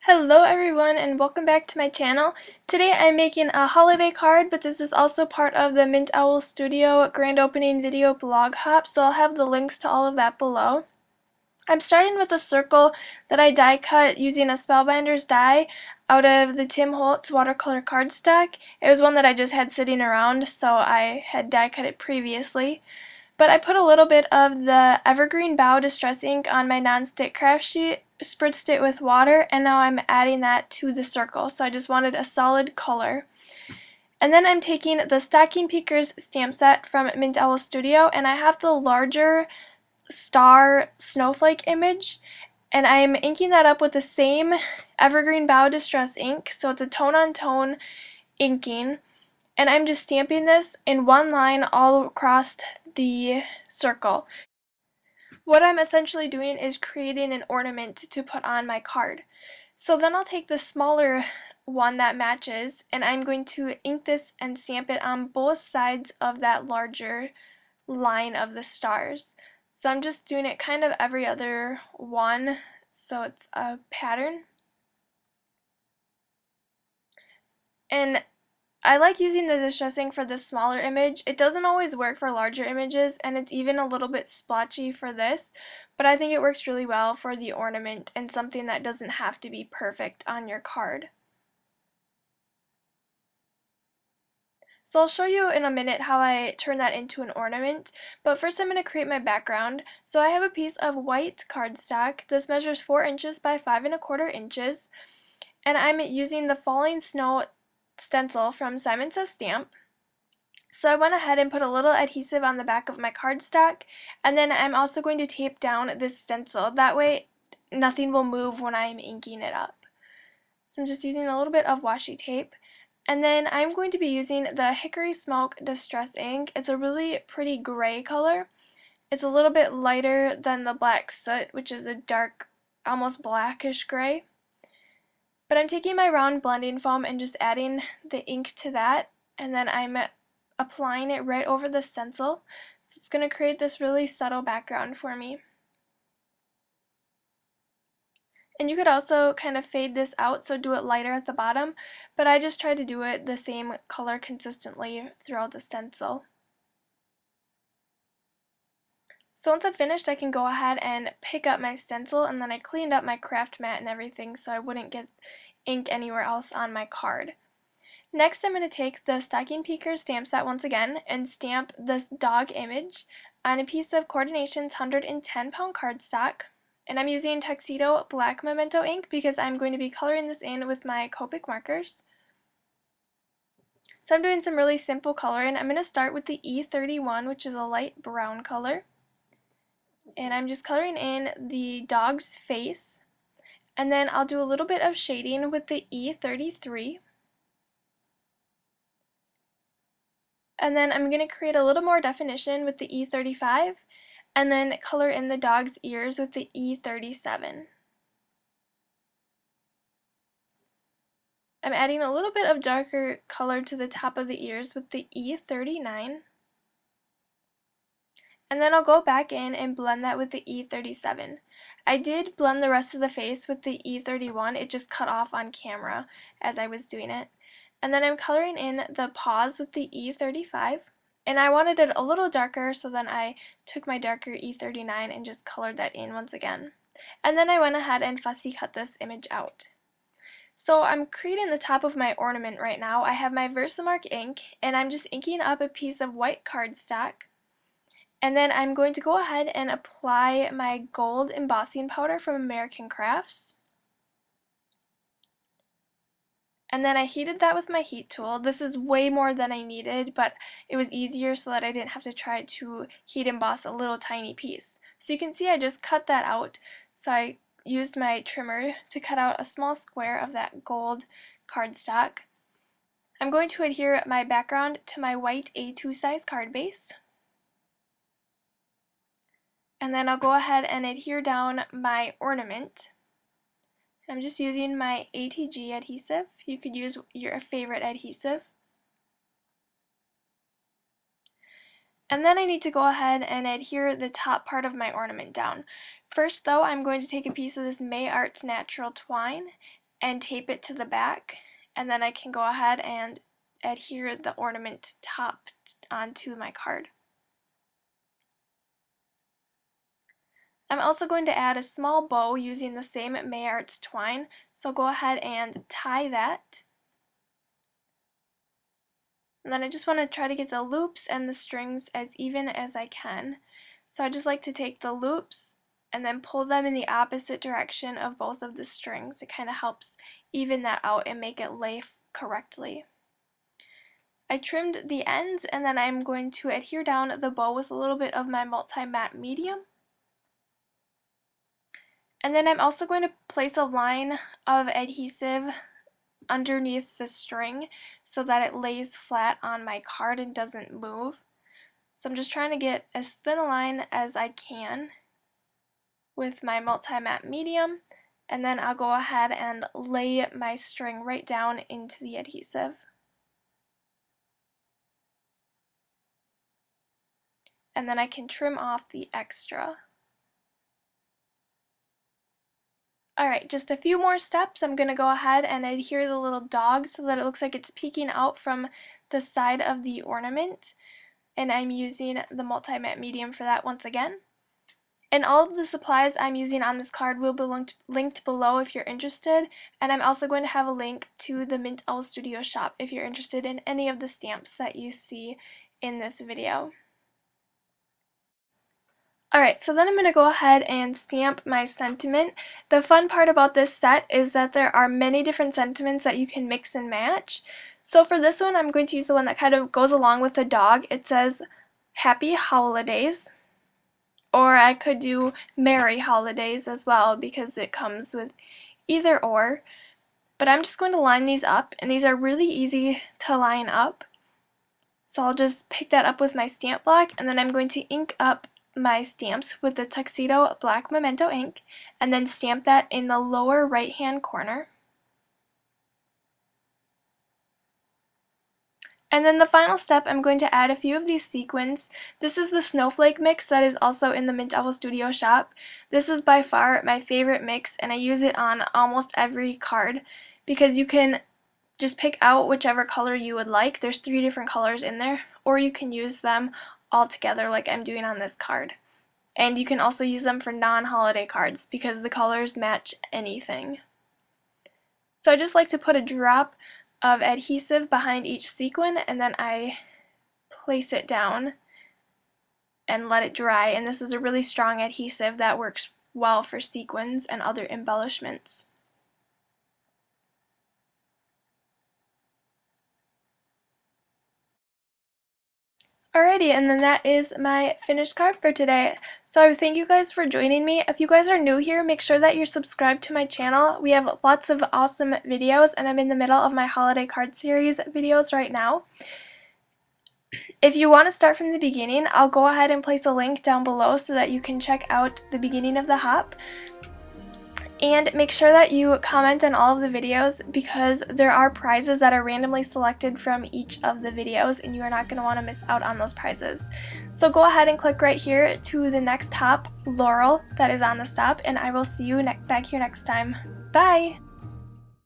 Hello everyone and welcome back to my channel. Today I'm making a holiday card, but this is also part of the Mint Owl Studio grand opening video blog hop, so I'll have the links to all of that below. I'm starting with a circle that I die cut using a Spellbinders die out of the Tim Holtz watercolor cardstock. It was one that I just had sitting around, so I had die cut it previously. But I put a little bit of the Evergreen Bow Distress ink on my nonstick craft sheet, spritzed it with water, and now I'm adding that to the circle. So I just wanted a solid color. And then I'm taking the Stocking Peekers stamp set from Mint Owl Studio, and I have the larger star snowflake image, and I'm inking that up with the same Evergreen Bow Distress ink, so it's a tone-on-tone inking. And I'm just stamping this in one line all across the circle. What I'm essentially doing is creating an ornament to put on my card. So then I'll take the smaller one that matches, and I'm going to ink this and stamp it on both sides of that larger line of the stars. So I'm just doing it kind of every other one, so it's a pattern. And I like using the distressing for the smaller image. It doesn't always work for larger images, and it's even a little bit splotchy for this, but I think it works really well for the ornament and something that doesn't have to be perfect on your card. So I'll show you in a minute how I turn that into an ornament, but first I'm going to create my background. So I have a piece of white cardstock. This measures 4 inches by 5¼ inches, and I'm using the Falling Snow stencil from Simon Says Stamp. So I went ahead and put a little adhesive on the back of my cardstock, and then I'm also going to tape down this stencil. That way nothing will move when I'm inking it up. So I'm just using a little bit of washi tape. And then I'm going to be using the Hickory Smoke Distress ink. It's a really pretty gray color. It's a little bit lighter than the Black Soot, which is a dark, almost blackish gray. But I'm taking my round blending foam and just adding the ink to that, and then I'm applying it right over the stencil. So it's going to create this really subtle background for me. And you could also kind of fade this out, so do it lighter at the bottom, but I just try to do it the same color consistently throughout the stencil. So once I'm finished, I can go ahead and pick up my stencil, and then I cleaned up my craft mat and everything so I wouldn't get ink anywhere else on my card. Next, I'm going to take the Stocking Peekers stamp set once again and stamp this dog image on a piece of Coordination's 110-pound cardstock. And I'm using Tuxedo Black Memento ink because I'm going to be coloring this in with my Copic markers. So I'm doing some really simple coloring. I'm going to start with the E31, which is a light brown color. And I'm just coloring in the dog's face. And then I'll do a little bit of shading with the E33. And then I'm going to create a little more definition with the E35, and then color in the dog's ears with the E37. I'm adding a little bit of darker color to the top of the ears with the E39. And then I'll go back in and blend that with the E37. I did blend the rest of the face with the E31, it just cut off on camera as I was doing it. And then I'm coloring in the paws with the E35, and I wanted it a little darker, so then I took my darker E39 and just colored that in once again. And then I went ahead and fussy cut this image out. So I'm creating the top of my ornament right now. I have my Versamark ink, and I'm just inking up a piece of white cardstock. And then I'm going to go ahead and apply my gold embossing powder from American Crafts. And then I heated that with my heat tool. This is way more than I needed, but it was easier so that I didn't have to try to heat emboss a little tiny piece. So you can see I just cut that out. So I used my trimmer to cut out a small square of that gold cardstock. I'm going to adhere my background to my white A2 size card base. And then I'll go ahead and adhere down my ornament. I'm just using my ATG adhesive. You could use your favorite adhesive. And then I need to go ahead and adhere the top part of my ornament down. First though, I'm going to take a piece of this May Arts Natural Twine, and tape it to the back, and then I can go ahead and adhere the ornament top onto my card. I'm also going to add a small bow using the same May Arts twine, so go ahead and tie that. And then I just want to try to get the loops and the strings as even as I can. So I just like to take the loops and then pull them in the opposite direction of both of the strings. It kind of helps even that out and make it lay correctly. I trimmed the ends, and then I'm going to adhere down the bow with a little bit of my multi-matte medium. And then I'm also going to place a line of adhesive underneath the string so that it lays flat on my card and doesn't move. So I'm just trying to get as thin a line as I can with my multi-matte medium, and then I'll go ahead and lay my string right down into the adhesive. And then I can trim off the extra. Alright, just a few more steps. I'm going to go ahead and adhere the little dog so that it looks like it's peeking out from the side of the ornament. And I'm using the multi-matte medium for that once again. And all of the supplies I'm using on this card will be linked below if you're interested. And I'm also going to have a link to the Mint Owl Studio shop if you're interested in any of the stamps that you see in this video. Alright, so then I'm going to go ahead and stamp my sentiment. The fun part about this set is that there are many different sentiments that you can mix and match. So for this one, I'm going to use the one that kind of goes along with the dog. It says, Happy Holidays. Or I could do Merry Holidays as well because it comes with either or. But I'm just going to line these up, and these are really easy to line up. So I'll just pick that up with my stamp block, and then I'm going to ink up my stamps with the Tuxedo Black Memento ink, and then stamp that in the lower right hand corner. And then the final step, I'm going to add a few of these sequins. This is the snowflake mix that is also in the Mint Owl Studio shop. This is by far my favorite mix, and I use it on almost every card because you can just pick out whichever color you would like. There's 3 different colors in there, or you can use them all together like I'm doing on this card. And you can also use them for non-holiday cards because the colors match anything. So I just like to put a drop of adhesive behind each sequin, and then I place it down and let it dry. And this is a really strong adhesive that works well for sequins and other embellishments. Alrighty, and then that is my finished card for today. So thank you guys for joining me. If you guys are new here, make sure that you're subscribed to my channel. We have lots of awesome videos, and I'm in the middle of my holiday card series videos right now. If you want to start from the beginning, I'll go ahead and place a link down below so that you can check out the beginning of the hop. And make sure that you comment on all of the videos because there are prizes that are randomly selected from each of the videos, and you are not going to want to miss out on those prizes. So go ahead and click right here to the next hop, Laurel, that is on the stop, and I will see you back here next time. Bye!